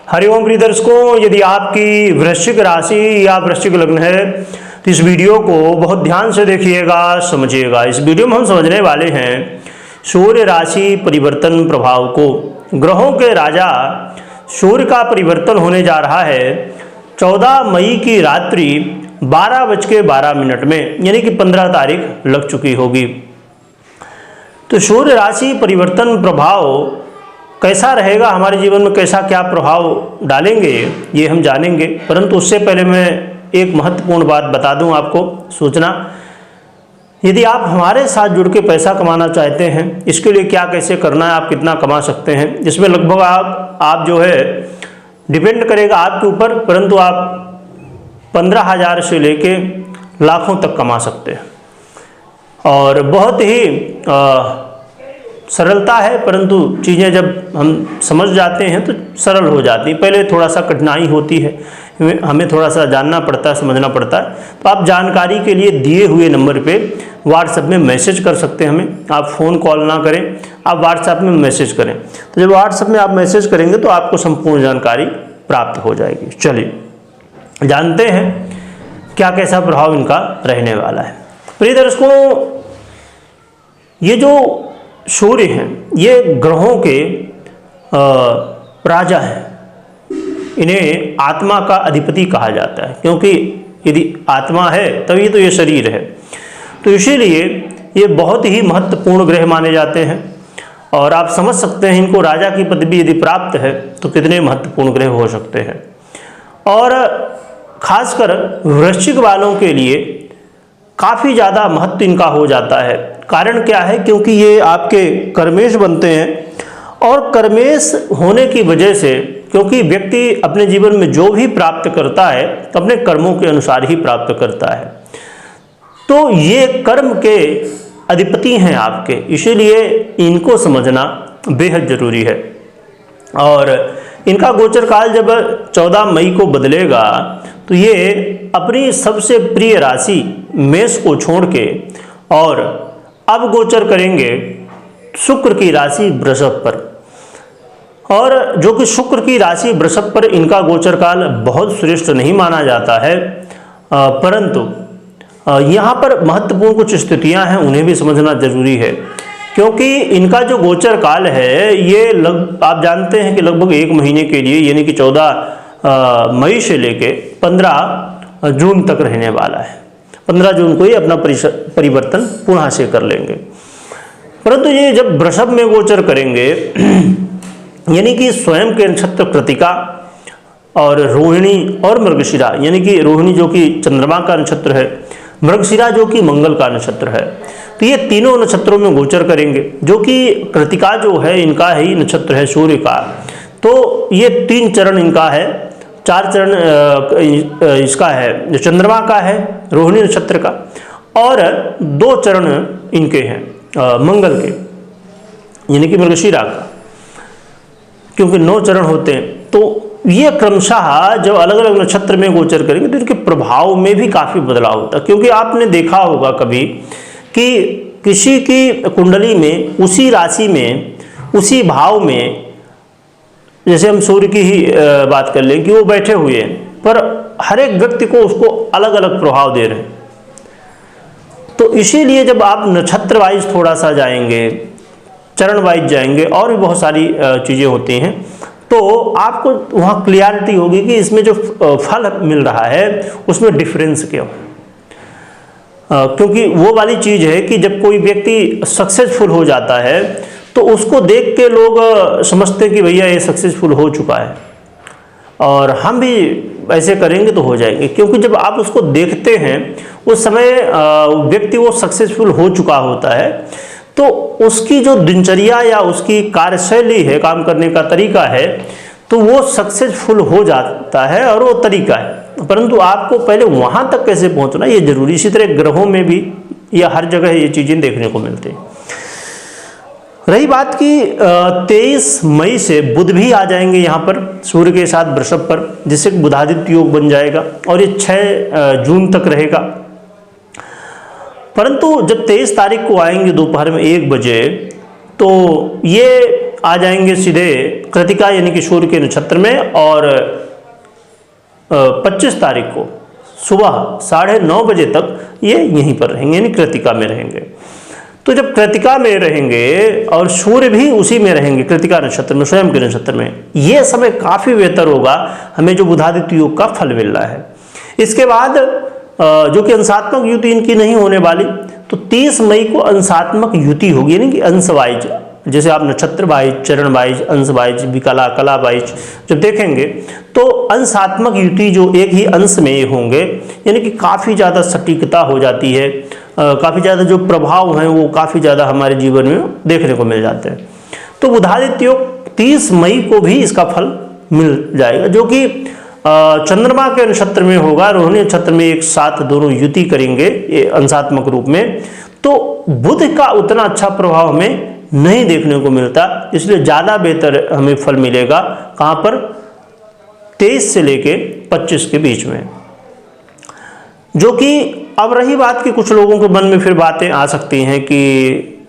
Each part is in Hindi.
हरिओम प्रिय दर्शकों, यदि आपकी वृश्चिक राशि या वृश्चिक लग्न है तो इस वीडियो को बहुत ध्यान से देखिएगा, समझिएगा। इस वीडियो में हम समझने वाले हैं सूर्य राशि परिवर्तन प्रभाव को। ग्रहों के राजा सूर्य का परिवर्तन होने जा रहा है 14 मई की रात्रि 12:12 में, यानी कि 15 तारीख लग चुकी होगी। तो सूर्य राशि परिवर्तन प्रभाव कैसा रहेगा, हमारे जीवन में कैसा क्या प्रभाव डालेंगे, ये हम जानेंगे। परंतु उससे पहले मैं एक महत्वपूर्ण बात बता दूं आपको, सूचना। यदि आप हमारे साथ जुड़ के पैसा कमाना चाहते हैं, इसके लिए क्या कैसे करना है, आप कितना कमा सकते हैं, इसमें लगभग आप जो है डिपेंड करेगा आपके ऊपर, परंतु आप 15,000 से लेके लाखों तक कमा सकते हैं। और बहुत ही सरलता है, परंतु चीज़ें जब हम समझ जाते हैं तो सरल हो जाती हैं। पहले थोड़ा सा कठिनाई होती है, हमें थोड़ा सा जानना पड़ता है, समझना पड़ता है। तो आप जानकारी के लिए दिए हुए नंबर पे व्हाट्सएप में मैसेज कर सकते हैं हमें। आप फ़ोन कॉल ना करें, आप व्हाट्सएप में मैसेज करें। तो जब व्हाट्सएप में आप मैसेज करेंगे तो आपको संपूर्ण जानकारी प्राप्त हो जाएगी। चलिए जानते हैं क्या कैसा प्रभाव इनका रहने वाला है। प्रिय दर्शकों, ये जो सूर्य हैं ये ग्रहों के राजा हैं, इन्हें आत्मा का अधिपति कहा जाता है, क्योंकि यदि आत्मा है तभी तो ये शरीर है। तो इसीलिए ये बहुत ही महत्वपूर्ण ग्रह माने जाते हैं। और आप समझ सकते हैं इनको राजा की पदवी यदि प्राप्त है तो कितने महत्वपूर्ण ग्रह हो सकते हैं। और खासकर वृश्चिक वालों के लिए काफ़ी ज़्यादा महत्व इनका हो जाता है। कारण क्या है, क्योंकि ये आपके कर्मेश बनते हैं। और कर्मेश होने की वजह से, क्योंकि व्यक्ति अपने जीवन में जो भी प्राप्त करता है अपने कर्मों के अनुसार ही प्राप्त करता है, तो ये कर्म के अधिपति हैं आपके, इसीलिए इनको समझना बेहद जरूरी है। और इनका गोचर काल जब 14 मई को बदलेगा तो ये अपनी सबसे प्रिय राशि मेष को छोड़ के और अब गोचर करेंगे शुक्र की राशि वृषभ पर। और जो कि शुक्र की राशि वृषभ पर इनका गोचर काल बहुत श्रेष्ठ नहीं माना जाता है, परंतु यहाँ पर महत्वपूर्ण कुछ स्थितियाँ हैं, उन्हें भी समझना जरूरी है। क्योंकि इनका जो गोचर काल है ये आप जानते हैं कि लगभग 1 महीने के लिए, यानी कि 14 मई से लेके 15 जून तक रहने वाला है। 15 जून को ही अपना परिवर्तन पुनः से कर लेंगे। परंतु ये जब वृषभ में गोचर करेंगे यानी कि स्वयं के नक्षत्र कृतिका और रोहिणी और मृगशिरा, यानी कि रोहिणी जो कि चंद्रमा का नक्षत्र है, मृगशिरा जो कि मंगल का नक्षत्र है, तो ये तीनों नक्षत्रों में गोचर करेंगे। जो कि कृतिका जो है इनका ही नक्षत्र है सूर्य का, तो ये 3 चरण इनका है, 4 चरण इसका है चंद्रमा का है रोहिणी नक्षत्र का, और 2 चरण इनके हैं मंगल के, यानी कि मृगशिरा का, क्योंकि 9 चरण होते हैं। तो ये क्रमशः जब अलग अलग नक्षत्र में गोचर करेंगे तो इनके प्रभाव में भी काफ़ी बदलाव होता है। क्योंकि आपने देखा होगा कभी कि किसी की कुंडली में उसी राशि में उसी भाव में, जैसे हम सूर्य की ही बात कर लें कि वो बैठे हुए हैं, पर हर एक व्यक्ति को उसको अलग अलग प्रभाव दे रहे हैं। तो इसीलिए जब आप नक्षत्र वाइज थोड़ा सा जाएंगे, चरण वाइज जाएंगे, और भी बहुत सारी चीज़ें होती हैं, तो आपको वहाँ क्लियरिटी होगी कि इसमें जो फल मिल रहा है उसमें डिफरेंस क्या हो। क्योंकि वो वाली चीज़ है कि जब कोई व्यक्ति सक्सेसफुल हो जाता है तो उसको देख के लोग समझते हैं कि भैया ये सक्सेसफुल हो चुका है और हम भी ऐसे करेंगे तो हो जाएंगे। क्योंकि जब आप उसको देखते हैं उस समय व्यक्ति वो सक्सेसफुल हो चुका होता है, तो उसकी जो दिनचर्या या उसकी कार्यशैली है, काम करने का तरीका है, तो वो सक्सेसफुल हो जाता है और वो तरीका है। परंतु आपको पहले वहाँ तक कैसे पहुँचना ये जरूरी। इसी तरह ग्रहों में भी या हर जगह ये चीज़ें देखने को मिलती हैं। रही बात की 23 मई से बुध भी आ जाएंगे यहाँ पर सूर्य के साथ वृषभ पर, जिससे बुधादित्य योग बन जाएगा और ये 6 जून तक रहेगा। परंतु जब 23 तारीख को आएंगे दोपहर में 1 बजे, तो ये आ जाएंगे सीधे कृतिका यानी कि सूर्य के नक्षत्र में, और 25 तारीख को सुबह 9:30 बजे तक ये यहीं पर रहेंगे, यानी कृतिका में रहेंगे। तो जब कृतिका में रहेंगे और सूर्य भी उसी में रहेंगे, कृतिका नक्षत्र में, स्वयं के नक्षत्र में, ये समय काफ़ी बेहतर होगा हमें जो बुधादित्य योग का फल मिल रहा है। इसके बाद जो कि अंशात्मक युति इनकी नहीं होने वाली, तो 30 मई को अंशात्मक युति होगी, यानी कि अंश वाइज, जैसे आप नक्षत्र वाइज, चरण वाइज, अंश वाइज, विकला कला वाइज जब देखेंगे तो अंशात्मक युति जो एक ही अंश में होंगे, यानी कि काफ़ी ज़्यादा सटीकता हो जाती है, काफ़ी ज़्यादा जो प्रभाव हैं वो काफ़ी ज़्यादा हमारे जीवन में देखने को मिल जाते हैं। तो बुधादित्य योग 30 मई को भी इसका फल मिल जाएगा, जो कि चंद्रमा के नक्षत्र में होगा, रोहिणी नक्षत्र में एक साथ दोनों युति करेंगे ये अंशात्मक रूप में। तो बुध का उतना अच्छा प्रभाव हमें नहीं देखने को मिलता, इसलिए ज़्यादा बेहतर हमें फल मिलेगा कहाँ पर, 23 से लेके 25 के बीच में। जो कि अब रही बात कि कुछ लोगों के मन में फिर बातें आ सकती हैं कि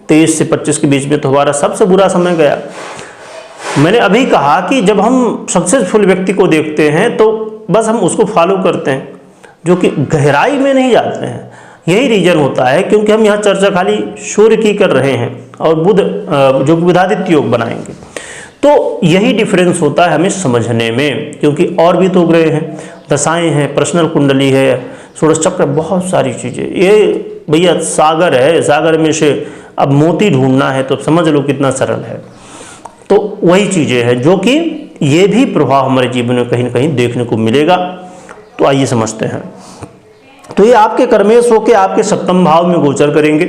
23 से 25 के बीच में तो हमारा सबसे बुरा समय गया। मैंने अभी कहा कि जब हम सक्सेसफुल व्यक्ति को देखते हैं तो बस हम उसको फॉलो करते हैं, जो कि गहराई में नहीं जाते हैं। यही रीजन होता है क्योंकि हम यहाँ चर्चा खाली सूर्य की कर रहे हैं और बुध जो कि बुधादित्य योग बनाएंगे। तो यही डिफरेंस होता है हमें समझने में, क्योंकि और भी तो ग्रह हैं, दशाएं हैं, पर्सनल कुंडली है, षोडश चक्र, बहुत सारी चीज़ें। ये भैया सागर है, सागर में से अब मोती ढूंढना है तो समझ लो कितना सरल है। तो वही चीज़ें हैं जो कि ये भी प्रभाव हमारे जीवन में कहीं ना कहीं देखने को मिलेगा। तो आइए समझते हैं। तो ये आपके कर्मेश होकर आपके सप्तम भाव में गोचर करेंगे।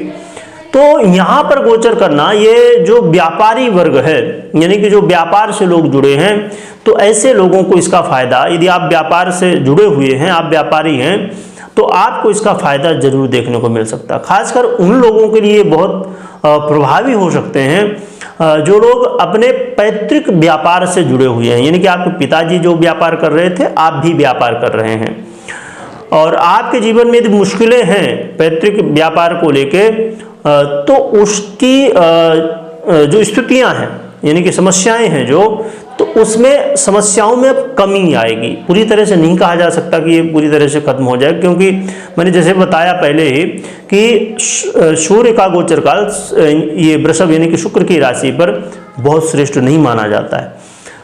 तो यहाँ पर गोचर करना, ये जो व्यापारी वर्ग है, यानी कि जो व्यापार से लोग जुड़े हैं, तो ऐसे लोगों को इसका फायदा, यदि आप व्यापार से जुड़े हुए हैं, आप व्यापारी हैं, तो आपको इसका फायदा जरूर देखने को मिल सकता है। खासकर उन लोगों के लिए बहुत प्रभावी हो सकते हैं जो लोग अपने पैतृक व्यापार से जुड़े हुए हैं, यानी कि आपके पिताजी जो व्यापार कर रहे थे, आप भी व्यापार कर रहे हैं, और आपके जीवन में यदि मुश्किलें हैं पैतृक व्यापार को लेके, तो उसकी जो स्थितियां हैं, यानी कि समस्याएं हैं जो, तो उसमें समस्याओं में अब कमी आएगी। पूरी तरह से नहीं कहा जा सकता कि ये पूरी तरह से खत्म हो जाए, क्योंकि मैंने जैसे बताया पहले ही कि सूर्य का गोचर काल ये वृषभ यानी कि शुक्र की राशि पर बहुत श्रेष्ठ नहीं माना जाता है,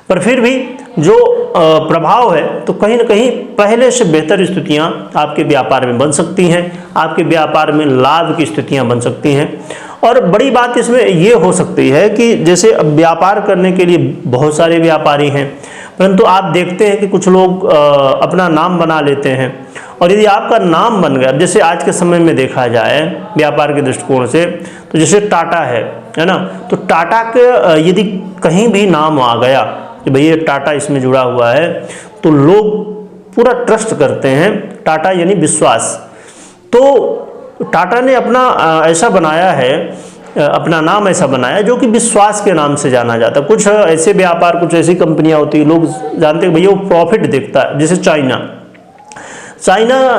पर फिर भी जो प्रभाव है तो कहीं ना कहीं पहले से बेहतर स्थितियां आपके व्यापार में बन सकती हैं, आपके व्यापार में लाभ की स्थितियां बन सकती हैं। और बड़ी बात इसमें ये हो सकती है कि जैसे व्यापार करने के लिए बहुत सारे व्यापारी हैं, परंतु आप देखते हैं कि कुछ लोग अपना नाम बना लेते हैं, और यदि आपका नाम बन गया, जैसे आज के समय में देखा जाए व्यापार के दृष्टिकोण से, तो जैसे टाटा है ना, तो टाटा के यदि कहीं भी नाम आ गया कि भैया टाटा इसमें जुड़ा हुआ है, तो लोग पूरा ट्रस्ट करते हैं। टाटा यानी विश्वास। तो टाटा ने अपना ऐसा बनाया है, अपना नाम ऐसा बनाया जो कि विश्वास के नाम से जाना जाता है। कुछ ऐसे व्यापार, कुछ ऐसी कंपनियां होती हैं, लोग जानते हैं भैया वो प्रॉफिट देखता है। जैसे चाइना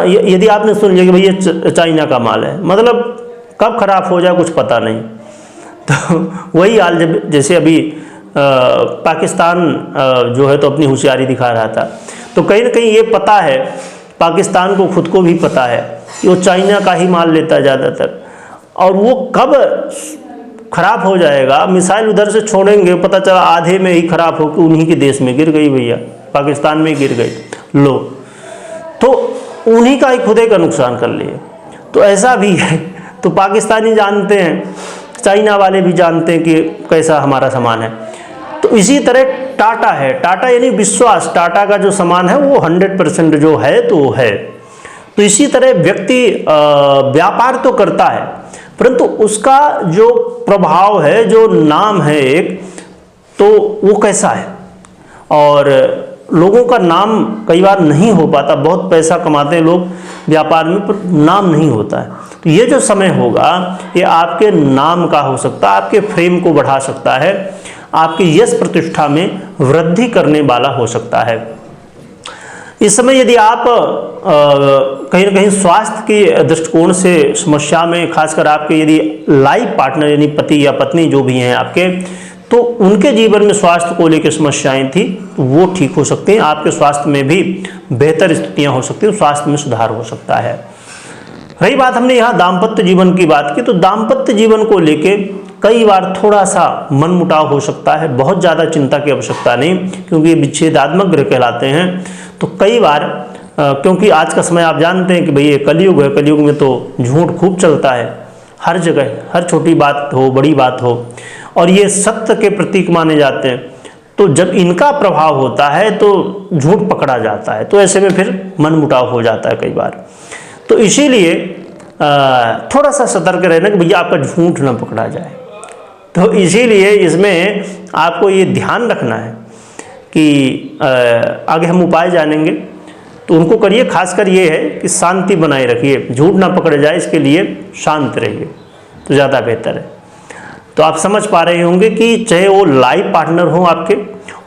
यदि आपने सुन लिया कि भैया चाइना का माल है, मतलब कब खराब हो जाए कुछ पता नहीं। तो वही हाल जैसे अभी पाकिस्तान जो है तो अपनी होशियारी दिखा रहा था, तो कहीं ना कहीं ये पता है पाकिस्तान को, खुद को भी पता है कि वो चाइना का ही माल लेता है ज़्यादातर, और वो कब खराब हो जाएगा, मिसाइल उधर से छोड़ेंगे, पता चला आधे में ही खराब होकर उन्हीं के देश में गिर गई, भैया पाकिस्तान में गिर गई, लो तो उन्हीं का ही खुदे का नुकसान कर लिए। तो ऐसा भी है। तो पाकिस्तानी जानते हैं, चाइना वाले भी जानते हैं कि कैसा हमारा सामान है। तो इसी तरह टाटा है, टाटा यानी विश्वास, टाटा का जो सामान है वो 100% जो है तो वो है। तो इसी तरह व्यक्ति व्यापार तो करता है, परंतु उसका जो प्रभाव है, जो नाम है एक, तो वो कैसा है, और लोगों का नाम कई बार नहीं हो पाता। बहुत पैसा कमाते हैं लोग व्यापार में, पर नाम नहीं होता है। तो ये जो समय होगा ये आपके नाम का हो सकता है, आपके फ्रेम को बढ़ा सकता है, आपकी यश प्रतिष्ठा में वृद्धि करने वाला हो सकता है। इस समय यदि आप कहीं ना कहीं स्वास्थ्य के दृष्टिकोण से समस्या में, खासकर आपके यदि लाइफ पार्टनर यानी पति या पत्नी जो भी हैं आपके, तो उनके जीवन में स्वास्थ्य को लेकर समस्याएं थी, वो ठीक हो सकती हैं। आपके स्वास्थ्य में भी बेहतर स्थितियां हो सकती हैं, स्वास्थ्य में सुधार हो सकता है। रही बात, हमने यहाँ दाम्पत्य जीवन की बात की, तो दाम्पत्य जीवन को लेके कई बार थोड़ा सा मनमुटाव हो सकता है। बहुत ज़्यादा चिंता की आवश्यकता नहीं, क्योंकि ये विच्छेदात्मक ग्रह कहलाते हैं। तो कई बार क्योंकि आज का समय आप जानते हैं कि भाई ये कलयुग है, कलयुग में तो झूठ खूब चलता है हर जगह, हर छोटी बात हो बड़ी बात हो, और ये सत्य के प्रतीक माने जाते हैं। तो जब इनका प्रभाव होता है तो झूठ पकड़ा जाता है, तो ऐसे में फिर मनमुटाव हो जाता है कई बार। तो इसीलिए थोड़ा सा सतर्क रहना कि भैया आपका झूठ ना पकड़ा जाए। तो इसीलिए इसमें आपको ये ध्यान रखना है कि आगे हम उपाय जानेंगे तो उनको करिए। खासकर ये है कि शांति बनाए रखिए, झूठ ना पकड़े जाए, इसके लिए शांत रहिए तो ज़्यादा बेहतर है। तो आप समझ पा रहे होंगे कि चाहे वो लाइफ पार्टनर हो आपके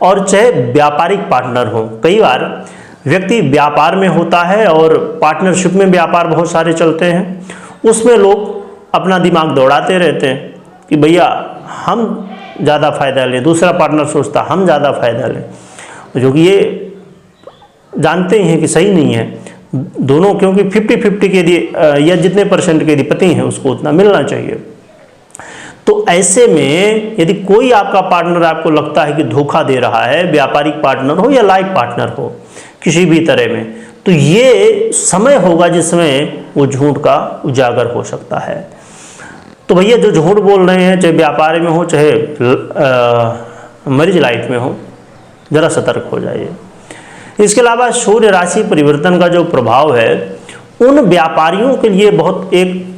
और चाहे व्यापारिक पार्टनर हो, कई बार व्यक्ति व्यापार में होता है और पार्टनरशिप में व्यापार बहुत सारे चलते हैं, उसमें लोग अपना दिमाग दौड़ाते रहते हैं कि भैया हम ज़्यादा फायदा लें, दूसरा पार्टनर सोचता हम ज़्यादा फायदा लें, जो कि ये जानते ही हैं कि सही नहीं है दोनों, क्योंकि 50-50 के लिए या जितने परसेंट के अधिपति हैं उसको उतना मिलना चाहिए। तो ऐसे में यदि कोई आपका पार्टनर आपको लगता है कि धोखा दे रहा है, व्यापारिक पार्टनर हो या लाइफ पार्टनर हो किसी भी तरह में, तो ये समय होगा जिसमें वो झूठ का उजागर हो सकता है। तो भैया जो झूठ बोल रहे हैं, चाहे व्यापार में हो चाहे मैरिज लाइफ में हो, ज़रा सतर्क हो जाइए। इसके अलावा सूर्य राशि परिवर्तन का जो प्रभाव है, उन व्यापारियों के लिए बहुत एक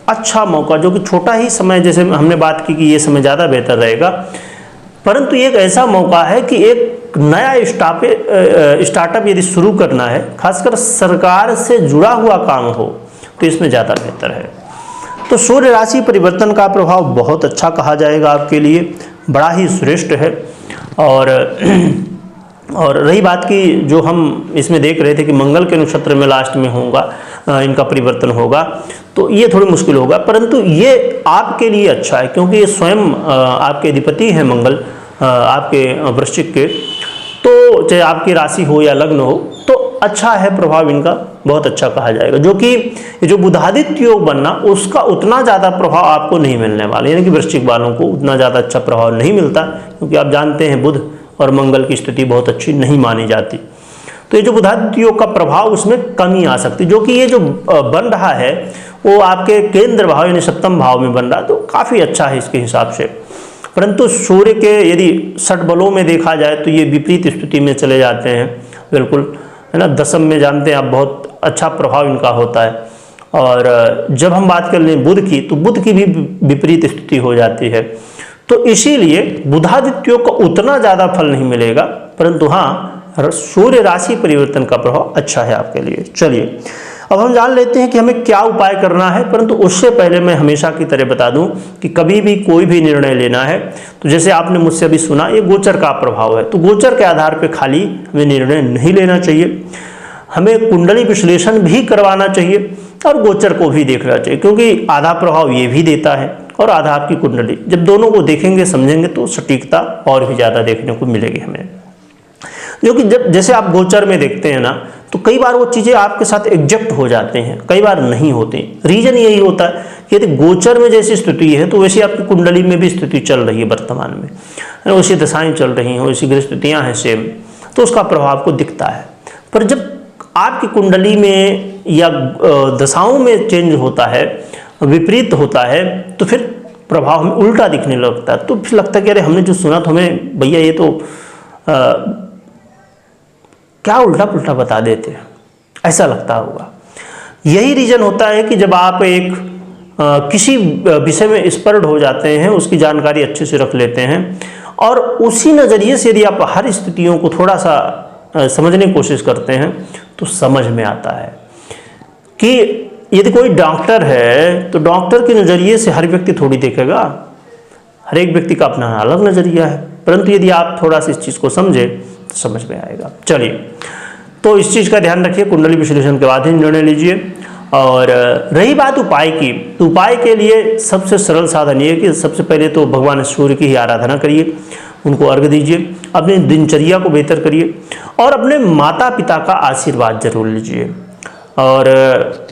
अच्छा मौका, जो कि छोटा ही समय, जैसे हमने बात की कि ये समय ज़्यादा बेहतर रहेगा, परंतु एक ऐसा मौका है कि एक नया स्टार्टअप यदि शुरू करना है, खासकर सरकार से जुड़ा हुआ काम हो, तो इसमें ज़्यादा बेहतर है। तो सूर्य राशि परिवर्तन का प्रभाव बहुत अच्छा कहा जाएगा आपके लिए, बड़ा ही श्रेष्ठ है। और रही बात की जो हम इसमें देख रहे थे कि मंगल के नक्षत्र में लास्ट में होगा इनका परिवर्तन होगा, तो ये थोड़ी मुश्किल होगा, परंतु ये आपके लिए अच्छा है, क्योंकि ये स्वयं आपके अधिपति हैं मंगल, आपके वृश्चिक के, तो चाहे आपकी राशि हो या लग्न हो, तो अच्छा है प्रभाव इनका, बहुत अच्छा कहा जाएगा। जो कि जो बुधादित्य योग बनना, उसका उतना ज़्यादा प्रभाव आपको नहीं मिलने वाला, यानी कि वृश्चिक वालों को उतना ज़्यादा अच्छा प्रभाव नहीं मिलता, क्योंकि आप जानते हैं बुध और मंगल की स्थिति बहुत अच्छी नहीं मानी जाती। तो ये जो बुधादित्य योग का प्रभाव, उसमें कमी आ सकती, जो कि ये जो बन रहा है वो आपके केंद्र भाव यानी सप्तम भाव में बन रहा है, तो काफ़ी अच्छा है इसके हिसाब से। परंतु सूर्य के यदि षट बलों में देखा जाए तो ये विपरीत स्थिति में चले जाते हैं, बिल्कुल है ना। दशम में जानते हैं आप, बहुत अच्छा प्रभाव इनका होता है। और जब हम बात कर लें बुध की, तो बुध की भी विपरीत स्थिति हो जाती है। तो इसीलिए बुधादित्य योग का उतना ज़्यादा फल नहीं मिलेगा, परंतु हाँ सूर्य राशि परिवर्तन का प्रभाव अच्छा है आपके लिए। चलिए अब हम जान लेते हैं कि हमें क्या उपाय करना है, परंतु उससे पहले मैं हमेशा की तरह बता दूं कि कभी भी कोई भी निर्णय लेना है, तो जैसे आपने मुझसे अभी सुना, ये गोचर का प्रभाव है, तो गोचर के आधार पर खाली हमें निर्णय नहीं लेना चाहिए, हमें कुंडली विश्लेषण भी करवाना चाहिए और गोचर को भी देखना चाहिए, क्योंकि आधा प्रभाव ये भी देता है और आधा आपकी कुंडली। जब दोनों को देखेंगे समझेंगे तो सटीकता और भी ज़्यादा देखने को मिलेगी हमें। जो कि जब जैसे आप गोचर में देखते हैं ना, तो कई बार वो चीज़ें आपके साथ एग्जैक्ट हो जाते हैं, कई बार नहीं होते। रीजन यही होता है कि यदि गोचर में जैसी स्थिति है तो वैसी आपकी कुंडली में भी स्थिति चल रही है वर्तमान में, वैसी दशाएं चल रही हैं, वैसी ग्रह स्थितियाँ हैं सेम, तो उसका प्रभाव आपको दिखता है। पर जब आपकी कुंडली में या दशाओं में चेंज होता है, विपरीत होता है, तो फिर प्रभाव हमें उल्टा दिखने लगता है। तो फिर लगता है कि अरे हमने जो सुना तो हमें भैया ये तो क्या उल्टा पुल्टा बता देते हैं, ऐसा लगता होगा। यही रीजन होता है कि जब आप एक किसी विषय में एक्सपर्ट हो जाते हैं, उसकी जानकारी अच्छे से रख लेते हैं, और उसी नज़रिए से यदि आप हर स्थितियों को थोड़ा सा समझने की कोशिश करते हैं, तो समझ में आता है कि यदि कोई डॉक्टर है तो डॉक्टर के नज़रिए से हर व्यक्ति थोड़ी देखेगा, हर एक व्यक्ति का अपना अलग नज़रिया है, परंतु यदि आप थोड़ा सा इस चीज़ को समझे तो समझ में आएगा। चलिए, तो इस चीज़ का ध्यान रखिए, कुंडली विश्लेषण के बाद ही निर्णय लीजिए। और रही बात उपाय की, तो उपाय के लिए सबसे सरल साधन ये है कि सबसे पहले तो भगवान सूर्य की ही आराधना करिए, उनको अर्घ्य दीजिए, अपनी दिनचर्या को बेहतर करिए और अपने माता पिता का आशीर्वाद जरूर लीजिए। और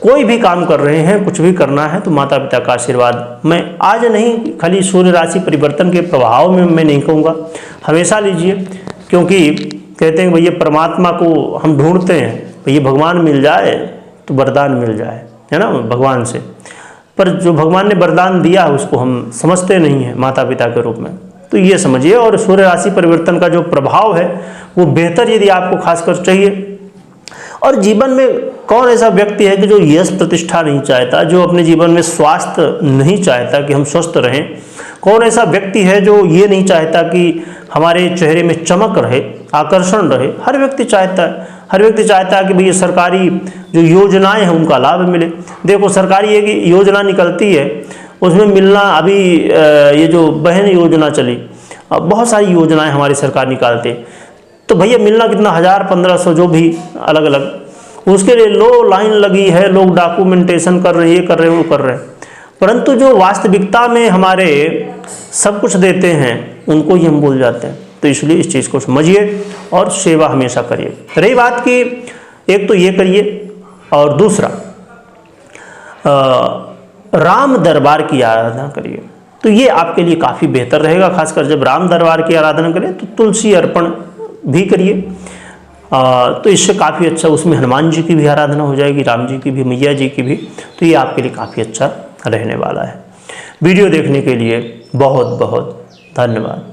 कोई भी काम कर रहे हैं, कुछ भी करना है, तो माता पिता का आशीर्वाद मैं आज नहीं, खाली सूर्य राशि परिवर्तन के प्रभाव में मैं नहीं कहूँगा, हमेशा लीजिए। क्योंकि कहते हैं भैया परमात्मा को हम ढूंढते हैं, भैया भगवान मिल जाए तो वरदान मिल जाए, है ना, भगवान से। पर जो भगवान ने वरदान दिया उसको हम समझते नहीं हैं माता पिता के रूप में, तो ये समझिए। और सूर्य राशि परिवर्तन का जो प्रभाव है वो बेहतर यदि आपको खासकर चाहिए। और जीवन में कौन ऐसा व्यक्ति है कि जो यश प्रतिष्ठा नहीं चाहता, जो अपने जीवन में स्वास्थ्य नहीं चाहता कि हम स्वस्थ रहें? कौन ऐसा व्यक्ति है जो ये नहीं चाहता कि हमारे चेहरे में चमक रहे, आकर्षण रहे? हर व्यक्ति चाहता है, हर व्यक्ति चाहता है कि भैया सरकारी जो योजनाएं हैं उनका लाभ मिले। देखो सरकारी एक योजना निकलती है, उसमें मिलना, अभी ये जो बहन योजना चली, बहुत सारी योजनाएं हमारी सरकार निकालती है, तो भैया मिलना कितना, 1000-1500 जो भी अलग अलग, उसके लिए लो लाइन लगी है, लोग डॉक्यूमेंटेशन कर रहे हैं, ये कर रहे हैं, वो कर रहे हैं। परंतु जो वास्तविकता में हमारे सब कुछ देते हैं उनको ही हम भूल जाते हैं। तो इसलिए इस चीज़ को समझिए और सेवा हमेशा करिए। रही बात की, एक तो ये करिए और दूसरा राम दरबार की आराधना करिए, तो ये आपके लिए काफ़ी बेहतर रहेगा। खासकर जब राम दरबार की आराधना करें तो तुलसी अर्पण भी करिए, तो इससे काफ़ी अच्छा, उसमें हनुमान जी की भी आराधना हो जाएगी, राम जी की भी, मैया जी की भी, तो ये आपके लिए काफ़ी अच्छा रहने वाला है। वीडियो देखने के लिए बहुत बहुत धन्यवाद।